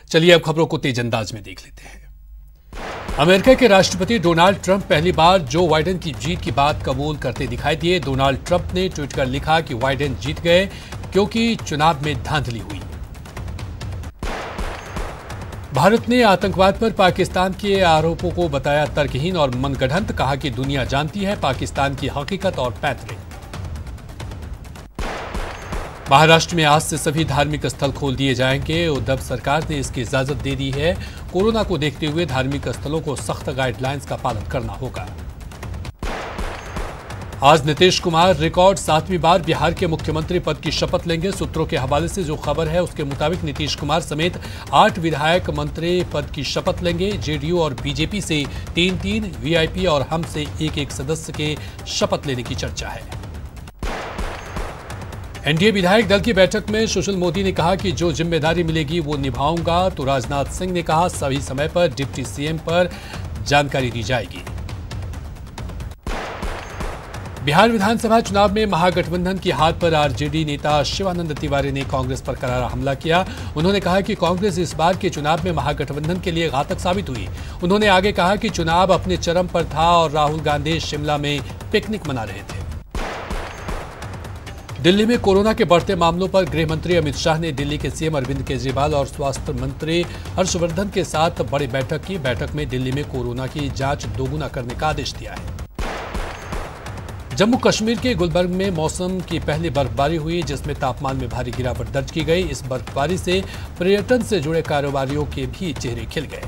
चलिए अब खबरों को तेज अंदाज में देख लेते हैं। अमेरिका के राष्ट्रपति डोनाल्ड ट्रंप पहली बार जो बाइडेन की जीत की बात कबूल करते दिखाई दिए। डोनाल्ड ट्रंप ने ट्वीट कर लिखा कि बाइडेन जीत गए क्योंकि चुनाव में धांधली हुई। भारत ने आतंकवाद पर पाकिस्तान के आरोपों को बताया तर्कहीन और मनगढ़ंत। कहा कि दुनिया जानती है पाकिस्तान की हकीकत और पैतरे। महाराष्ट्र में आज से सभी धार्मिक स्थल खोल दिए जाएंगे। उद्धव सरकार ने इसकी इजाजत दे दी है। कोरोना को देखते हुए धार्मिक स्थलों को सख्त गाइडलाइंस का पालन करना होगा। आज नीतीश कुमार रिकॉर्ड 7वीं बार बिहार के मुख्यमंत्री पद की शपथ लेंगे। सूत्रों के हवाले से जो खबर है उसके मुताबिक नीतीश कुमार समेत 8 विधायक मंत्री पद की शपथ लेंगे। जेडीयू और बीजेपी से 3-3, वीआईपी और हम से 1-1 सदस्य के शपथ लेने की चर्चा है। एनडीए विधायक दल की बैठक में सुशील मोदी ने कहा कि जो जिम्मेदारी मिलेगी वो निभाऊंगा। तो राजनाथ सिंह ने कहा सही समय पर डिप्टी सीएम पर जानकारी दी जाएगी। बिहार विधानसभा चुनाव में महागठबंधन की हार पर आरजेडी नेता शिवानंद तिवारी ने कांग्रेस पर करारा हमला किया। उन्होंने कहा कि कांग्रेस इस बार के चुनाव में महागठबंधन के लिए घातक साबित हुई। उन्होंने आगे कहा कि चुनाव अपने चरम पर था और राहुल गांधी शिमला में पिकनिक मना रहे थे। दिल्ली में कोरोना के बढ़ते मामलों पर गृह मंत्री अमित शाह ने दिल्ली के सीएम अरविंद केजरीवाल और स्वास्थ्य मंत्री हर्षवर्धन के साथ बड़ी बैठक की। बैठक में दिल्ली में कोरोना की जांच दोगुना करने का आदेश दिया है। जम्मू कश्मीर के गुलबर्ग में मौसम की पहली बर्फबारी हुई, जिसमें तापमान में भारी गिरावट दर्ज की गई। इस बर्फबारी से पर्यटन से जुड़े कारोबारियों के भी चेहरे खिल गए।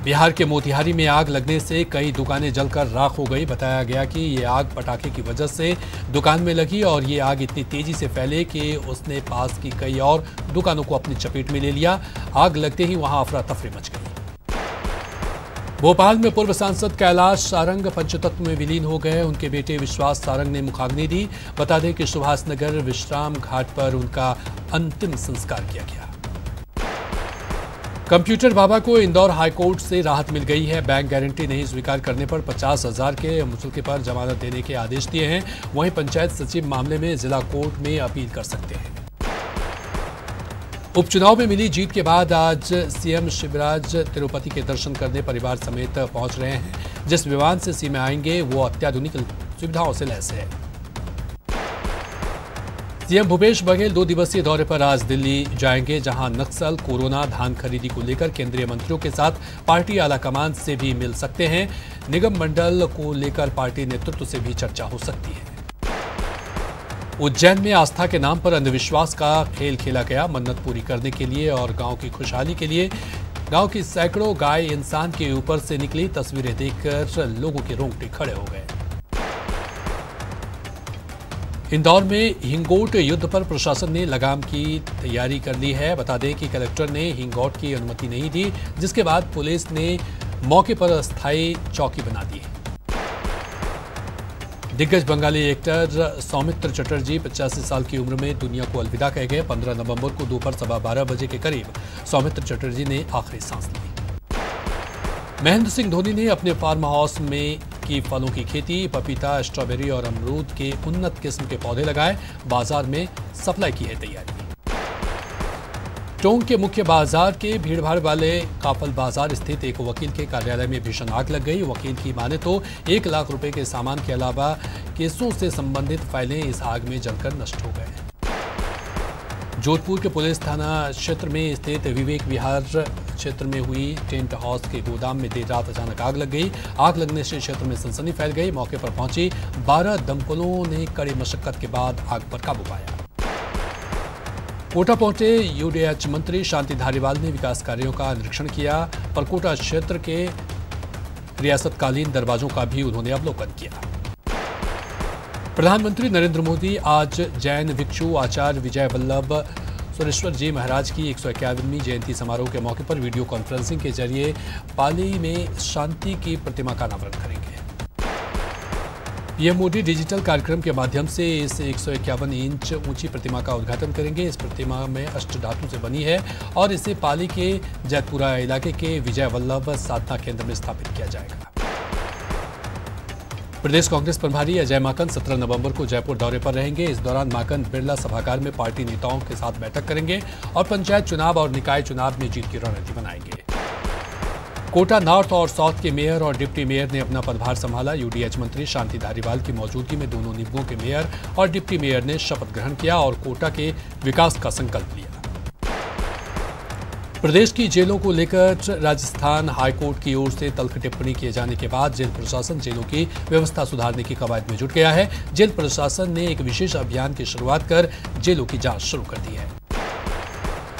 बिहार के मोतिहारी में आग लगने से कई दुकानें जलकर राख हो गई। बताया गया कि ये आग पटाखे की वजह से दुकान में लगी और ये आग इतनी तेजी से फैले कि उसने पास की कई और दुकानों को अपनी चपेट में ले लिया। आग लगते ही वहां अफरा तफरी मच गई। भोपाल में पूर्व सांसद कैलाश सारंग पंचतत्व में विलीन हो गए। उनके बेटे विश्वास सारंग ने मुखाग्नि दी। बता दें कि सुभाष नगर विश्राम घाट पर उनका अंतिम संस्कार किया गया। कंप्यूटर बाबा को इंदौर हाईकोर्ट से राहत मिल गई है। बैंक गारंटी नहीं स्वीकार करने पर 50,000 के मुचलके पर जमानत देने के आदेश दिए हैं। वहीं पंचायत सचिव मामले में जिला कोर्ट में अपील कर सकते हैं। उपचुनाव में मिली जीत के बाद आज सीएम शिवराज तिरुपति के दर्शन करने परिवार समेत पहुंच रहे हैं। जिस विमान से सीएम आएंगे वो अत्याधुनिक सुविधाओं से लैस है। सीएम भूपेश बघेल 2 दिवसीय दौरे पर आज दिल्ली जाएंगे, जहां नक्सल, कोरोना, धान खरीदी को लेकर केंद्रीय मंत्रियों के साथ पार्टी आलाकमान से भी मिल सकते हैं। निगम मंडल को लेकर पार्टी नेतृत्व से भी चर्चा हो सकती है। उज्जैन में आस्था के नाम पर अंधविश्वास का खेल खेला गया। मन्नत पूरी करने के लिए और गांव की खुशहाली के लिए गांव की सैकड़ों गाय इंसान के ऊपर से निकली। तस्वीरें देखकर लोगों के रोंगटे खड़े हो गए। इंदौर में हिंगोट युद्ध पर प्रशासन ने लगाम की तैयारी कर ली है। बता दें कि कलेक्टर ने हिंगोट की अनुमति नहीं दी, जिसके बाद पुलिस ने मौके पर अस्थायी चौकी बना दी है। दिग्गज बंगाली एक्टर सौमित्र चटर्जी 85 साल की उम्र में दुनिया को अलविदा कह गए। 15 नवंबर को दोपहर 12:15 बजे के करीब सौमित्र चटर्जी ने आखिरी सांस ली। महेंद्र सिंह धोनी ने अपने फार्म हाउस में की फलों की खेती, पपीता, स्ट्रॉबेरी और अमरूद के उन्नत किस्म के पौधे लगाए। बाजार में सप्लाई की है तैयारी। टोंक के मुख्य बाजार के भीड़भाड़ वाले काफल बाजार स्थित एक वकील के कार्यालय में भीषण आग लग गई। वकील की माने तो 1 लाख रुपए के सामान के अलावा केसों से संबंधित फाइलें इस आग में जलकर नष्ट हो गए। जोधपुर के पुलिस थाना क्षेत्र में स्थित विवेक विहार क्षेत्र में हुई टेंट हाउस के गोदाम में देर रात अचानक आग लग गई। आग लगने से क्षेत्र में सनसनी फैल गई। मौके पर पहुंची 12 दमकलों ने कड़ी मशक्कत के बाद आग पर काबू पाया। कोटा पहुंचे यूडीएच मंत्री शांति धारीवाल ने विकास कार्यों का निरीक्षण किया। परकोटा क्षेत्र के रियासतकालीन दरवाजों का भी उन्होंने अवलोकन किया। प्रधानमंत्री नरेंद्र मोदी आज जैन भिक्षु आचार्य विजय वल्लभ सुरेश्वर जी महाराज की 151वीं जयंती समारोह के मौके पर वीडियो कॉन्फ्रेंसिंग के जरिए पाली में शांति की प्रतिमा का अनावरण करेंगे। पीएम मोदी डिजिटल कार्यक्रम के माध्यम से इस 151 इंच ऊंची प्रतिमा का उद्घाटन करेंगे। इस प्रतिमा में अष्टधातु से बनी है और इसे पाली के जैतपुरा इलाके के विजय वल्लभ साधना केंद्र में स्थापित किया जाएगा। प्रदेश कांग्रेस प्रभारी अजय माकन 17 नवंबर को जयपुर दौरे पर रहेंगे। इस दौरान माकन बिरला सभागार में पार्टी नेताओं के साथ बैठक करेंगे और पंचायत चुनाव और निकाय चुनाव में जीत की रणनीति बनाएंगे। कोटा नॉर्थ और साउथ के मेयर और डिप्टी मेयर ने अपना पदभार संभाला। यूडीएच मंत्री शांति धारीवाल की मौजूदगी में दोनों निगमों के मेयर और डिप्टी मेयर ने शपथ ग्रहण किया और कोटा के विकास का संकल्प लिया। प्रदेश की जेलों को लेकर राजस्थान हाईकोर्ट की ओर से तल्ख टिप्पणी किए जाने के बाद जेल प्रशासन जेलों की व्यवस्था सुधारने की कवायद में जुट गया है। जेल प्रशासन ने एक विशेष अभियान की शुरुआत कर जेलों की जांच शुरू कर दी है।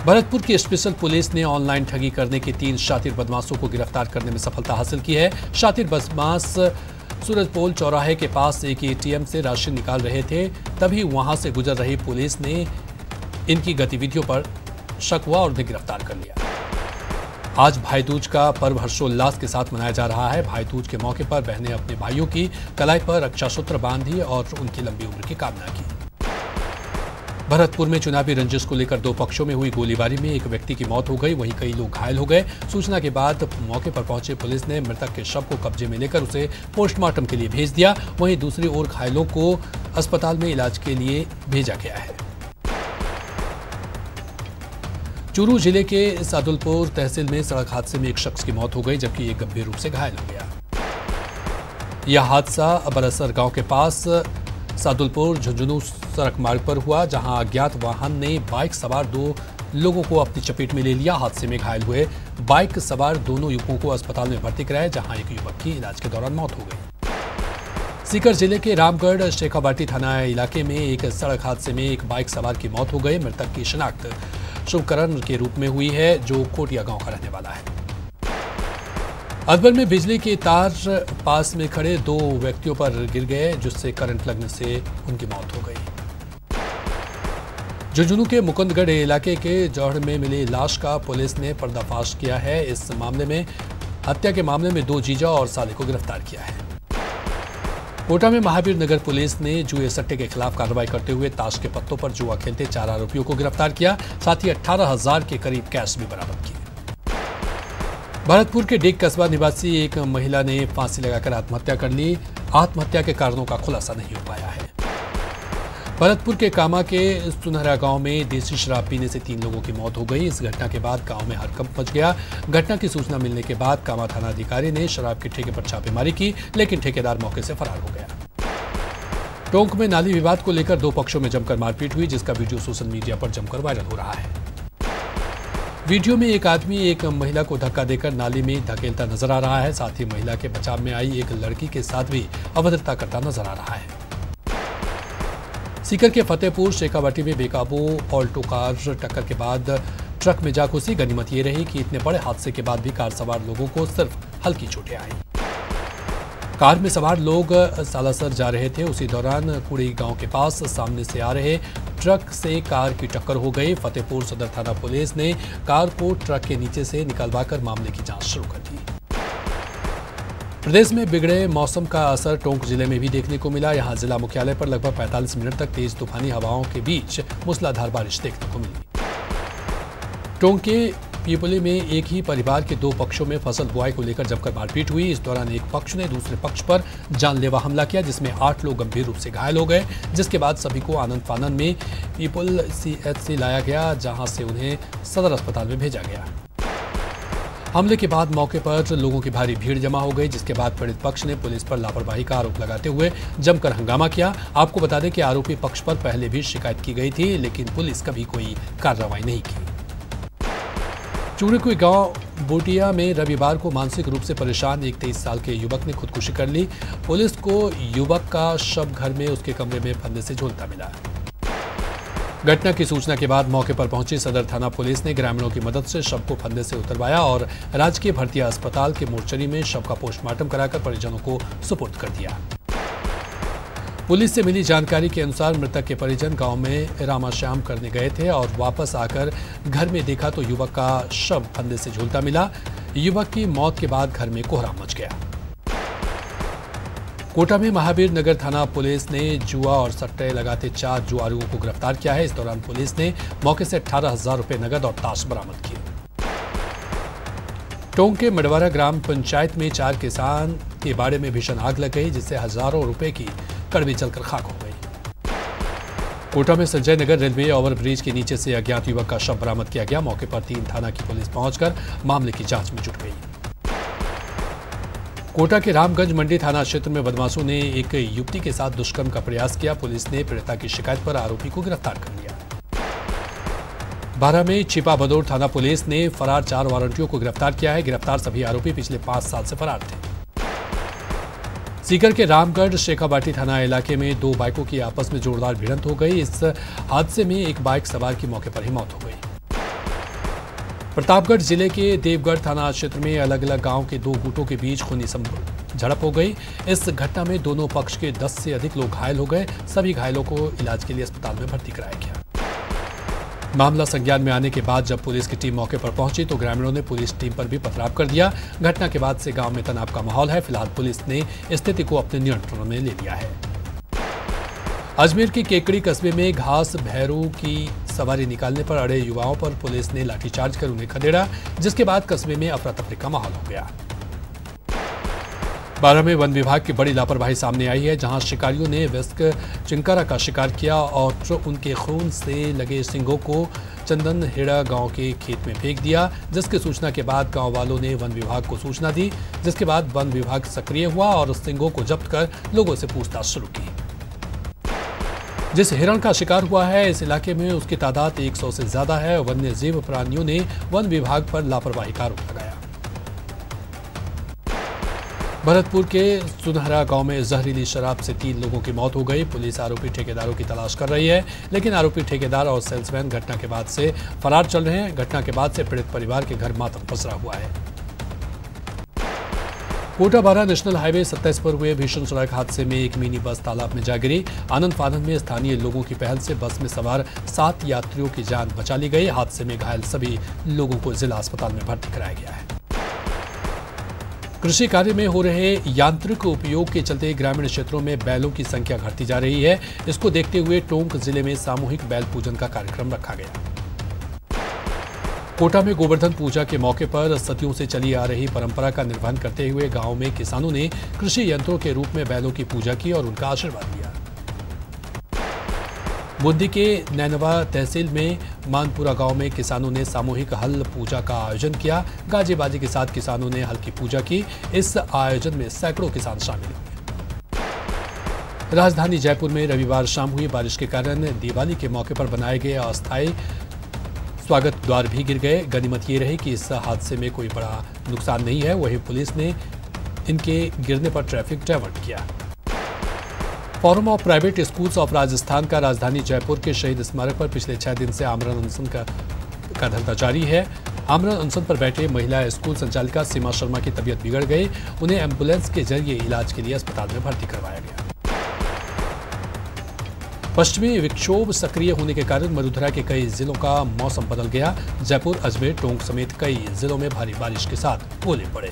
भरतपुर की स्पेशल पुलिस ने ऑनलाइन ठगी करने के 3 शातिर बदमाशों को गिरफ्तार करने में सफलता हासिल की है। शातिर बदमाश सूरजपोल चौराहे के पास एक एटीएम से राशि निकाल रहे थे, तभी वहां से गुजर रही पुलिस ने इनकी गतिविधियों पर शक हुआ और उन्हें गिरफ्तार कर लिया। आज भाई दूज का पर्व हर्षोल्लास के साथ मनाया जा रहा है। भाई दूज के मौके पर बहनें अपने भाइयों की कलाई पर रक्षासूत्र बांधी और उनकी लंबी उम्र की कामना की। भरतपुर में चुनावी रंजिश को लेकर 2 पक्षों में हुई गोलीबारी में एक व्यक्ति की मौत हो गई, वहीं कई लोग घायल हो गए। सूचना के बाद मौके पर पहुंचे पुलिस ने मृतक के शव को कब्जे में लेकर उसे पोस्टमार्टम के लिए भेज दिया। वहीं दूसरी ओर घायलों को अस्पताल में इलाज के लिए भेजा गया है। चूरू जिले के सादुलपुर तहसील में सड़क हादसे में एक शख्स की मौत हो गई, जबकि एक गंभीर रूप से घायल हो गया। यह हादसा बरसर गांव के पास सादुलपुर झुंझुनू सड़क मार्ग पर हुआ, जहां अज्ञात वाहन ने बाइक सवार 2 लोगों को अपनी चपेट में ले लिया। हादसे में घायल हुए बाइक सवार दोनों युवकों को अस्पताल में भर्ती कराया, जहां एक युवक की इलाज के दौरान मौत हो गई। सीकर जिले के रामगढ़ शेखावाटी थाना इलाके में एक सड़क हादसे में एक बाइक सवार की मौत हो गई। मृतक की शिनाख्त शुभकरण के रूप में हुई है, जो कोटिया गांव का रहने वाला है। अजमेर में बिजली के तार पास में खड़े 2 व्यक्तियों पर गिर गए, जिससे करंट लगने से उनकी मौत हो गई। झुंझुनू के मुकुंदगढ़ इलाके के जौहड़ में मिली लाश का पुलिस ने पर्दाफाश किया है। इस मामले में हत्या के मामले में 2 जीजा और साले को गिरफ्तार किया है। कोटा में महावीर नगर पुलिस ने जुए सट्टे के खिलाफ कार्रवाई करते हुए ताश के पत्तों पर जुआ खेलते 4 आरोपियों को गिरफ्तार किया, साथ ही 18,000 के करीब कैश भी बरामद किए। भरतपुर के डेग कस्बा निवासी एक महिला ने फांसी लगाकर आत्महत्या कर ली। आत्महत्या के कारणों का खुलासा नहीं हो पाया है। भरतपुर के कामा के सुनहरा गांव में देसी शराब पीने से 3 लोगों की मौत हो गई। इस घटना के बाद गांव में हड़कंप मच गया। घटना की सूचना मिलने के बाद कामा थाना अधिकारी ने शराब के ठेके पर छापेमारी की, लेकिन ठेकेदार मौके से फरार हो गया। टोंक में नाली विवाद को लेकर 2 पक्षों में जमकर मारपीट हुई, जिसका वीडियो सोशल मीडिया पर जमकर वायरल हो रहा है। वीडियो में एक आदमी एक महिला को धक्का देकर नाली में धकेलता नजर आ रहा है, साथ ही महिला के बचाव में आई एक लड़की के साथ भी अभद्रता करता नजर आ रहा है। सीकर के फतेहपुर शेखावाटी में बेकाबू ऑल्टो कार टक्कर के बाद ट्रक में जा घुसी। गनीमत ये रही कि इतने बड़े हादसे के बाद भी कार सवार लोगों को सिर्फ हल्की चोटें आई। कार में सवार लोग सालासर जा रहे थे, उसी दौरान कुड़ी गांव के पास सामने से आ रहे ट्रक से कार की टक्कर हो गई। फतेहपुर सदर थाना पुलिस ने कार को ट्रक के नीचे से निकलवाकर मामले की जांच शुरू कर दी। प्रदेश में बिगड़े मौसम का असर टोंक जिले में भी देखने को मिला। यहां जिला मुख्यालय पर लगभग 45 मिनट तक तेज तूफानी हवाओं के बीच मूसलाधार बारिश देखने को मिली। टोंक के पीपली में एक ही परिवार के 2 पक्षों में फसल बुआई को लेकर जमकर मारपीट हुई। इस दौरान एक पक्ष ने दूसरे पक्ष पर जानलेवा हमला किया, जिसमें 8 लोग गंभीर रूप से घायल हो गए, जिसके बाद सभी को आनंद फानन में पीपल CHC लाया गया, जहां से उन्हें सदर अस्पताल में भेजा गया। हमले के बाद मौके पर लोगों की भारी भीड़ जमा हो गई, जिसके बाद पीड़ित पक्ष ने पुलिस पर लापरवाही का आरोप लगाते हुए जमकर हंगामा किया। आपको बता दें कि आरोपी पक्ष पर पहले भी शिकायत की गई थी, लेकिन पुलिस कभी कोई कार्रवाई नहीं की। चूड़ीकुई गांव बोटिया में रविवार को मानसिक रूप से परेशान एक 23 साल के युवक ने खुदकुशी कर ली। पुलिस को युवक का शव घर में उसके कमरे में फंदे से झूलता मिला। घटना की सूचना के बाद मौके पर पहुंची सदर थाना पुलिस ने ग्रामीणों की मदद से शव को फंदे से उतरवाया और राजकीय भरतिया अस्पताल के मोर्चरी में शव का पोस्टमार्टम कराकर परिजनों को सुपुर्द कर दिया। पुलिस से मिली जानकारी के अनुसार मृतक के परिजन गांव में रामाश्याम करने गए थे और वापस आकर घर में देखा तो युवक का शव फंदे से झूलता मिला। युवक की मौत के बाद घर में कोहराम मच गया। कोटा में महावीर नगर थाना पुलिस ने जुआ और सट्टे लगाते 4 जुआरियों को गिरफ्तार किया है। इस दौरान पुलिस ने मौके से 18,000 रुपए नगद और ताश बरामद किए। टोंक के मडवारा ग्राम पंचायत में 4 किसान के बाड़े में भीषण आग लग गई, जिससे हजारों रुपए की कड़वी जलकर खाक हो गई। कोटा में संजय नगर रेलवे ओवरब्रिज के नीचे से अज्ञात युवक का शव बरामद किया गया। मौके पर 3 थाना की पुलिस पहुंचकर मामले की जांच में जुट गई। कोटा के रामगंज मंडी थाना क्षेत्र में बदमाशों ने एक युवती के साथ दुष्कर्म का प्रयास किया। पुलिस ने पीड़िता की शिकायत पर आरोपी को गिरफ्तार कर लिया। बारा में छिपा भदौर थाना पुलिस ने फरार 4 वारंटियों को गिरफ्तार किया है। गिरफ्तार सभी आरोपी पिछले 5 साल से फरार थे। सीकर के रामगढ़ शेखाबाटी थाना इलाके में 2 बाइकों की आपस में जोरदार भिड़ंत हो गई। इस हादसे में एक बाइक सवार की मौके पर ही मौत हो गई। प्रतापगढ़ जिले के देवगढ़ थाना क्षेत्र में अलग अलग गांव के 2 गुटों के बीच खूनी झड़प हो गई। इस घटना में दोनों पक्ष के 10 से अधिक लोग घायल हो गए। सभी घायलों को इलाज के लिए अस्पताल में भर्ती कराया गया। मामला संज्ञान में आने के बाद जब पुलिस की टीम मौके पर पहुंची तो ग्रामीणों ने पुलिस टीम पर भी पथराव कर दिया। घटना के बाद से गांव में तनाव का माहौल है। फिलहाल पुलिस ने स्थिति को अपने नियंत्रण में ले लिया है। अजमेर के केकड़ी कस्बे में घास भैरू की सवारी निकालने पर अड़े युवाओं पर पुलिस ने लाठीचार्ज कर उन्हें खदेड़ा, जिसके बाद कस्बे में अफरा तफरी का माहौल हो गया। बारा में वन विभाग की बड़ी लापरवाही सामने आई है, जहां शिकारियों ने व्यस्क चिंकारा का शिकार किया और उनके खून से लगे सिंगों को चंदन हेड़ा गांव के खेत में फेंक दिया। जिसकी सूचना के बाद गांव वालों ने वन विभाग को सूचना दी, जिसके बाद वन विभाग सक्रिय हुआ और सिंगों को जब्त कर लोगों से पूछताछ शुरू की। जिस हिरण का शिकार हुआ है इस इलाके में उसकी तादाद 100 से ज्यादा है। वन्य जीव प्राणियों ने वन विभाग पर लापरवाही का आरोप लगाया। भरतपुर के सुनहरा गांव में जहरीली शराब से 3 लोगों की मौत हो गई। पुलिस आरोपी ठेकेदारों की तलाश कर रही है, लेकिन आरोपी ठेकेदार और सेल्समैन घटना के बाद से फरार चल रहे हैं। घटना के बाद से पीड़ित परिवार के घर मातम पसरा हुआ है। कोटा बारा नेशनल हाईवे 27 पर हुए भीषण सड़क हादसे में एक मिनी बस तालाब में जा गिरी। आनंद फानंद में स्थानीय लोगों की पहल से बस में सवार 7 यात्रियों की जान बचा ली गई। हादसे में घायल सभी लोगों को जिला अस्पताल में भर्ती कराया गया है। कृषि कार्य में हो रहे यांत्रिक उपयोग के चलते ग्रामीण क्षेत्रों में बैलों की संख्या घटती जा रही है। इसको देखते हुए टोंक जिले में सामूहिक बैल पूजन का कार्यक्रम रखा गया। कोटा में गोवर्धन पूजा के मौके पर सदियों से चली आ रही परंपरा का निर्वहन करते हुए गांव में किसानों ने कृषि यंत्रों के रूप में बैलों की पूजा की और उनका आशीर्वाद लिया। बूंदी के नैनवा तहसील में मानपुरा गांव में किसानों ने सामूहिक हल पूजा का आयोजन किया। गाजे बाजे के साथ किसानों ने हल की पूजा की। इस आयोजन में सैकड़ों किसान शामिल हुए। राजधानी जयपुर में रविवार शाम हुई बारिश के कारण दिवाली के मौके पर बनाए गए अस्थायी स्वागत द्वार भी गिर गए। गनीमत ये रही कि इस हादसे में कोई बड़ा नुकसान नहीं है। वहीं पुलिस ने इनके गिरने पर ट्रैफिक डायवर्ट किया। Forum of private schools of Rajasthan का राजधानी जयपुर के शहीद स्मारक पर पिछले 6 दिन से आमरण अनशन का धरना जारी है। आमरण अनशन पर बैठे महिला स्कूल संचालिका सीमा शर्मा की तबीयत बिगड़ गई। उन्हें एम्बुलेंस के जरिए इलाज के लिए अस्पताल में भर्ती करवाया गया। पश्चिमी विक्षोभ सक्रिय होने के कारण मरुधरा के कई जिलों का मौसम बदल गया। जयपुर, अजमेर, टोंक समेत कई जिलों में भारी बारिश के साथ ओले पड़े।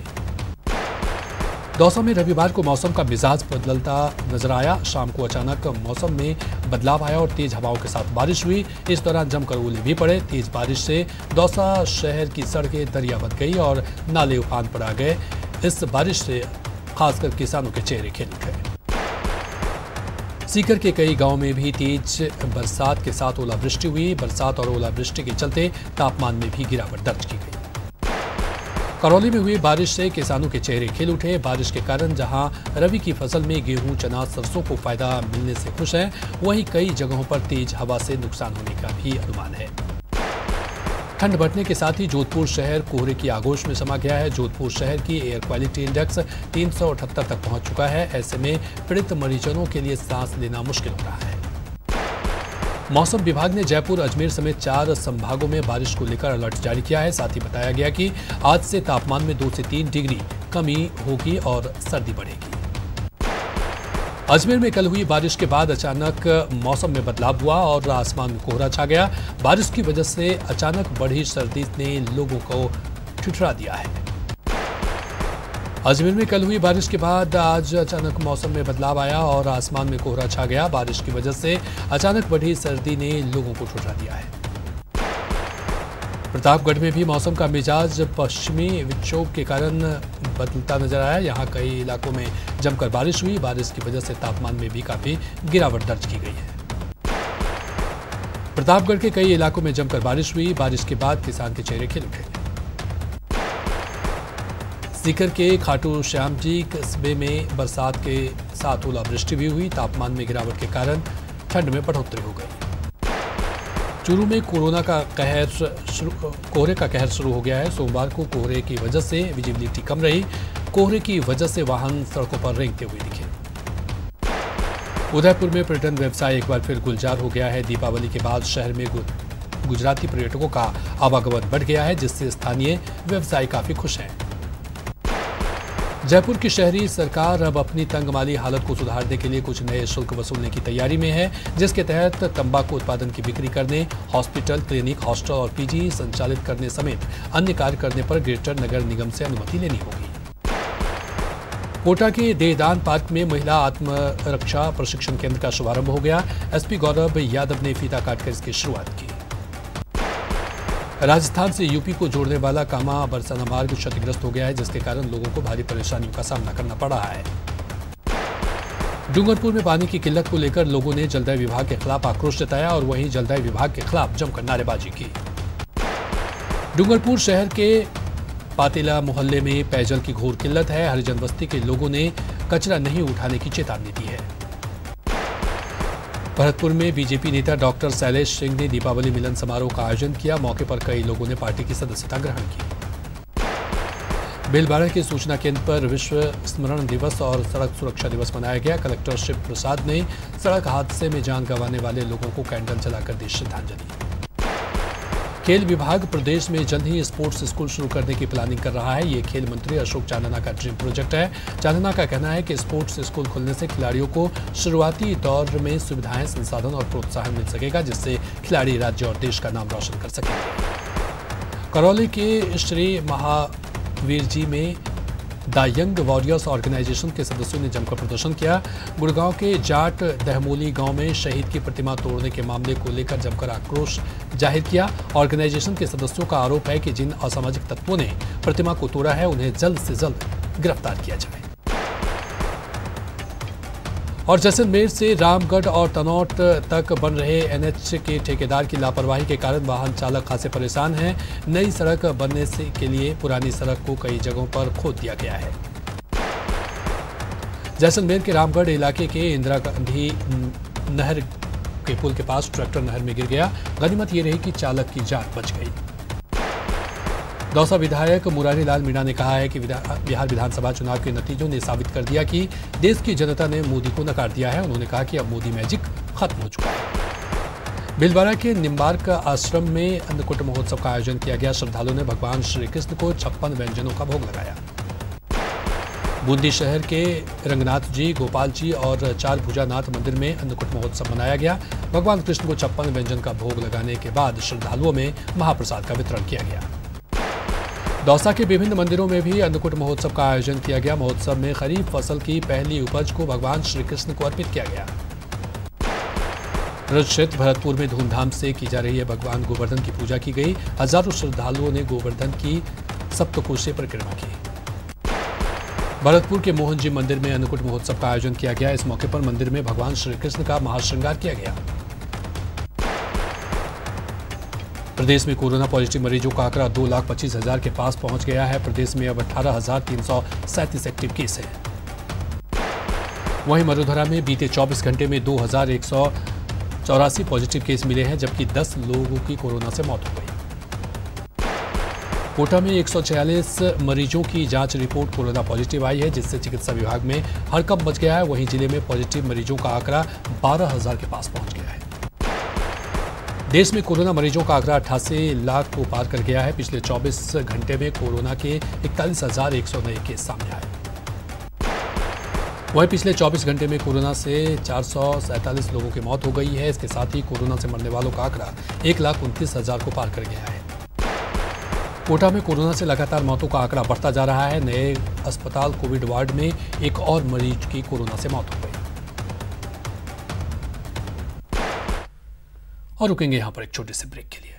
दौसा में रविवार को मौसम का मिजाज बदलता नजर आया। शाम को अचानक मौसम में बदलाव आया और तेज हवाओं के साथ बारिश हुई। इस दौरान जमकर ओले भी पड़े। तेज बारिश से दौसा शहर की सड़कें दरिया बन गई और नाले उफान पर आ गए। इस बारिश से खासकर किसानों के चेहरे खिल गए। सीकर के कई गांवों में भी तेज बरसात के साथ ओलावृष्टि हुई। बरसात और ओलावृष्टि के चलते तापमान में भी गिरावट दर्ज की गई। करौली में हुई बारिश से किसानों के चेहरे खिल उठे। बारिश के कारण जहां रबी की फसल में गेहूं, चना, सरसों को फायदा मिलने से खुश हैं, वहीं कई जगहों पर तेज हवा से नुकसान होने का भी अनुमान है। ठंड बढ़ने के साथ ही जोधपुर शहर कोहरे की आगोश में समा गया है। जोधपुर शहर की एयर क्वालिटी इंडेक्स 378 तक पहुंच चुका है। ऐसे में पीड़ित मरीजों के लिए सांस लेना मुश्किल हो रहा है। मौसम विभाग ने जयपुर, अजमेर समेत 4 संभागों में बारिश को लेकर अलर्ट जारी किया है। साथ ही बताया गया कि आज से तापमान में 2 से 3 डिग्री कमी होगी और सर्दी बढ़ेगी। अजमेर में कल हुई बारिश के बाद अचानक मौसम में बदलाव हुआ और आसमान में कोहरा छा गया। बारिश की वजह से अचानक बढ़ी सर्दी ने लोगों को ठिठुरा दिया है। अजमेर में कल हुई बारिश के बाद आज अचानक मौसम में बदलाव आया और आसमान में कोहरा छा गया। बारिश की वजह से अचानक बढ़ी सर्दी ने लोगों को ठिठुरा दिया है। प्रतापगढ़ में भी मौसम का मिजाज पश्चिमी विक्षोभ के कारण बदलता नजर आया। यहाँ कई इलाकों में जमकर बारिश हुई। बारिश की वजह से तापमान में भी काफी गिरावट दर्ज की गई है। प्रतापगढ़ के कई इलाकों में जमकर बारिश हुई। बारिश के बाद किसान के चेहरे खिल उठे। सीकर के खाटू श्याम जी कस्बे में बरसात के साथ ओलावृष्टि भी हुई। तापमान में गिरावट के कारण ठंड में बढ़ोतरी हो गई। चूरू में कोहरे का कहर शुरू हो गया है। सोमवार को कोहरे की वजह से विजिबिलिटी कम रही। कोहरे की वजह से वाहन सड़कों पर रेंगते हुए दिखे। उदयपुर में पर्यटन व्यवसाय एक बार फिर गुलजार हो गया है। दीपावली के बाद शहर में गुजराती पर्यटकों का आवागमन बढ़ गया है, जिससे स्थानीय व्यवसायी काफी खुश हैं। जयपुर की शहरी सरकार अब अपनी तंगमाली हालत को सुधारने के लिए कुछ नए शुल्क वसूलने की तैयारी में है, जिसके तहत तंबाकू उत्पादन की बिक्री करने, हॉस्पिटल, क्लिनिक, हॉस्टल और पीजी संचालित करने समेत अन्य कार्य करने पर ग्रेटर नगर निगम से अनुमति लेनी होगी। कोटा के देहदान पार्क में महिला आत्मरक्षा प्रशिक्षण केंद्र का शुभारंभ हो गया। एसपी गौरव यादव ने फीता काटकर इसकी शुरुआत की। राजस्थान से यूपी को जोड़ने वाला कामा बरसाना मार्ग क्षतिग्रस्त हो गया है, जिसके कारण लोगों को भारी परेशानियों का सामना करना पड़ रहा है। डूंगरपुर में पानी की किल्लत को लेकर लोगों ने जलदाय विभाग के खिलाफ आक्रोश जताया और वहीं जलदाय विभाग के खिलाफ जमकर नारेबाजी की। डूंगरपुर शहर के पातेला मोहल्ले में पेयजल की घोर किल्लत है। हरिजन बस्ती के लोगों ने कचरा नहीं उठाने की चेतावनी दी है। भरतपुर में बीजेपी नेता डॉक्टर शैलेश सिंह ने दीपावली मिलन समारोह का आयोजन किया। मौके पर कई लोगों ने पार्टी की सदस्यता ग्रहण की। भीलवाड़ा के सूचना केंद्र पर विश्व स्मरण दिवस और सड़क सुरक्षा दिवस मनाया गया। कलेक्टर शिव प्रसाद ने सड़क हादसे में जान गंवाने वाले लोगों को कैंडल जलाकर दी श्रद्धांजलि। खेल विभाग प्रदेश में जल्द ही स्पोर्ट्स स्कूल शुरू करने की प्लानिंग कर रहा है। ये खेल मंत्री अशोक चांदना का ड्रीम प्रोजेक्ट है। चांदना का कहना है कि स्पोर्ट्स स्कूल खुलने से खिलाड़ियों को शुरुआती दौर में सुविधाएं, संसाधन और प्रोत्साहन मिल सकेगा, जिससे खिलाड़ी राज्य और देश का नाम रोशन कर सकेंगे। करौली के श्री महावीर जी में द यंग वॉरियर्स ऑर्गेनाइजेशन के सदस्यों ने जमकर प्रदर्शन किया। गुड़गांव के जाट दहमोली गांव में शहीद की प्रतिमा तोड़ने के मामले को लेकर जमकर आक्रोश जाहिर किया। ऑर्गेनाइजेशन के सदस्यों का आरोप है कि जिन असामाजिक तत्वों ने प्रतिमा को तोड़ा है, उन्हें जल्द से जल्द गिरफ्तार किया जाए। और जैसलमेर से रामगढ़ और तनौट तक बन रहे एनएच के ठेकेदार की लापरवाही के कारण वाहन चालक खासे परेशान हैं। नई सड़क बनने से के लिए पुरानी सड़क को कई जगहों पर खोद दिया गया है। जैसलमेर के रामगढ़ इलाके के इंदिरा गांधी नहर के पुल के पास ट्रैक्टर नहर में गिर गया। गनीमत ये रही कि चालक की जान बच गई। दौसा विधायक मुरारी लाल मीणा ने कहा है कि बिहार विधानसभा चुनाव के नतीजों ने साबित कर दिया कि देश की जनता ने मोदी को नकार दिया है। उन्होंने कहा कि अब मोदी मैजिक खत्म हो चुका है। भीलवाड़ा के निम्बार्क आश्रम में अन्नकूट महोत्सव का आयोजन किया गया। श्रद्धालुओं ने भगवान श्री कृष्ण को 56 व्यंजनों का भोग लगाया। बूंदी शहर के रंगनाथ जी, गोपाल जी और चार भुजानाथ मंदिर में अन्नकूट महोत्सव मनाया गया। भगवान कृष्ण को 56 व्यंजन का भोग लगाने के बाद श्रद्धालुओं में महाप्रसाद का वितरण किया गया। दौसा के विभिन्न मंदिरों में भी अन्नकूट महोत्सव का आयोजन किया गया। महोत्सव में खरीफ फसल की पहली उपज को भगवान श्री कृष्ण को अर्पित किया गया। ब्रज क्षेत्र भरतपुर में धूमधाम से की जा रही है भगवान गोवर्धन की पूजा की गई। हजारों श्रद्धालुओं ने गोवर्धन की सप्तकोशीय परिक्रमा की। भरतपुर के मोहन जी मंदिर में अन्नकूट महोत्सव का आयोजन किया गया। इस मौके पर मंदिर में भगवान श्री कृष्ण का महाश्रृंगार किया गया। प्रदेश में कोरोना पॉजिटिव मरीजों का आंकड़ा 2,25,000 के पास पहुंच गया है। प्रदेश में अब 18,337 एक्टिव केस हैं। वहीं मरुधरा में बीते 24 घंटे में 2,184 पॉजिटिव केस मिले हैं, जबकि 10 लोगों की कोरोना से मौत हो गई। कोटा में 146 मरीजों की जांच रिपोर्ट कोरोना पॉजिटिव आई है, जिससे चिकित्सा विभाग में हड़कंप मच गया है। वहीं जिले में पॉजिटिव मरीजों का आंकड़ा 12,000 के पास पहुंच गया है। देश में कोरोना मरीजों का आंकड़ा 88 लाख को पार कर गया है। पिछले 24 घंटे में कोरोना के 41,100 नए केस सामने आए। वहीं पिछले 24 घंटे में कोरोना से 447 लोगों की मौत हो गई है। इसके साथ ही कोरोना से मरने वालों का आंकड़ा 1,29,000 को पार कर गया है। कोटा में कोरोना से लगातार मौतों का आंकड़ा बढ़ता जा रहा है। नए अस्पताल कोविड वार्ड में एक और मरीज की कोरोना से मौत हो गई। और रुकेंगे यहां पर एक छोटे से ब्रेक के लिए।